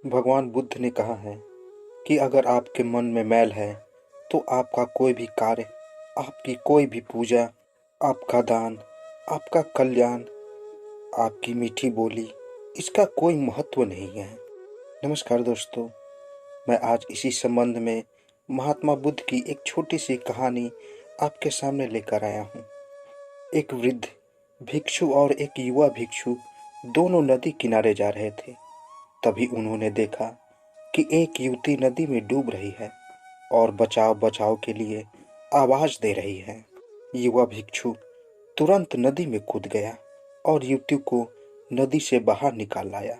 भगवान बुद्ध ने कहा है कि अगर आपके मन में मैल है तो आपका कोई भी कार्य, आपकी कोई भी पूजा, आपका दान, आपका कल्याण, आपकी मीठी बोली, इसका कोई महत्व नहीं है। नमस्कार दोस्तों, मैं आज इसी संबंध में महात्मा बुद्ध की एक छोटी सी कहानी आपके सामने लेकर आया हूँ। एक वृद्ध भिक्षु और एक युवा भिक्षु दोनों नदी किनारे जा रहे थे। तभी उन्होंने देखा कि एक युवती नदी में डूब रही है और बचाव बचाव के लिए आवाज दे रही है। युवा भिक्षु तुरंत नदी में कूद गया और युवती को नदी से बाहर निकाल लाया।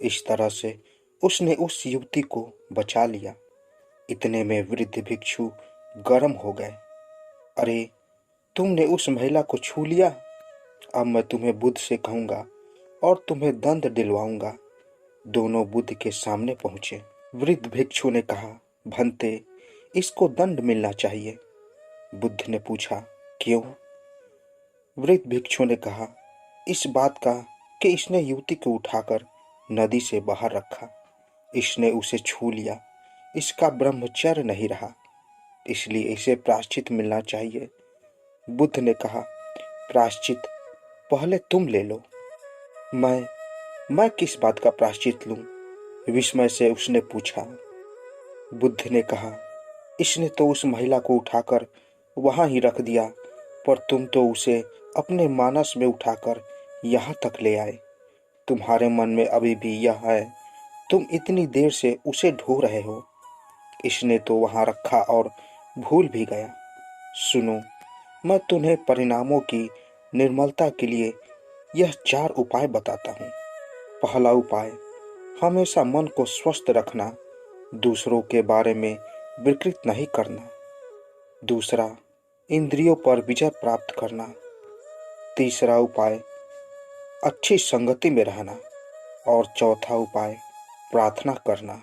इस तरह से उसने उस युवती को बचा लिया। इतने में वृद्ध भिक्षु गर्म हो गए। अरे, तुमने उस महिला को छू लिया। अब मैं तुम्हें बुद्ध से कहूंगा और तुम्हें दंड दिलवाऊंगा। दोनों बुद्ध के सामने पहुंचे। वृद्ध भिक्षु ने कहा, भंते, इसको दंड मिलना चाहिए। बुद्ध ने पूछा, क्यों? वृद्ध भिक्षु ने कहा, इस बात का कि इसने युवती को उठाकर नदी से बाहर रखा। इसने उसे छू लिया। इसका ब्रह्मचर्य नहीं रहा, इसलिए इसे प्रायश्चित मिलना चाहिए। बुद्ध ने कहा, प्रायश्चित पहले तुम ले लो। मैं किस बात का प्रायश्चित लूं? विस्मय से उसने पूछा। बुद्ध ने कहा, इसने तो उस महिला को उठाकर वहां ही रख दिया, पर तुम तो उसे अपने मानस में उठाकर यहाँ तक ले आए। तुम्हारे मन में अभी भी यह है, तुम इतनी देर से उसे ढूंढ रहे हो। इसने तो वहां रखा और भूल भी गया। सुनो, मैं तुम्हें परिणामों की निर्मलता के लिए यह 4 उपाय बताता हूँ। पहला उपाय, हमेशा मन को स्वस्थ रखना, दूसरों के बारे में विकृत नहीं करना। दूसरा, इंद्रियों पर विजय प्राप्त करना। तीसरा उपाय, अच्छी संगति में रहना। और चौथा उपाय, प्रार्थना करना।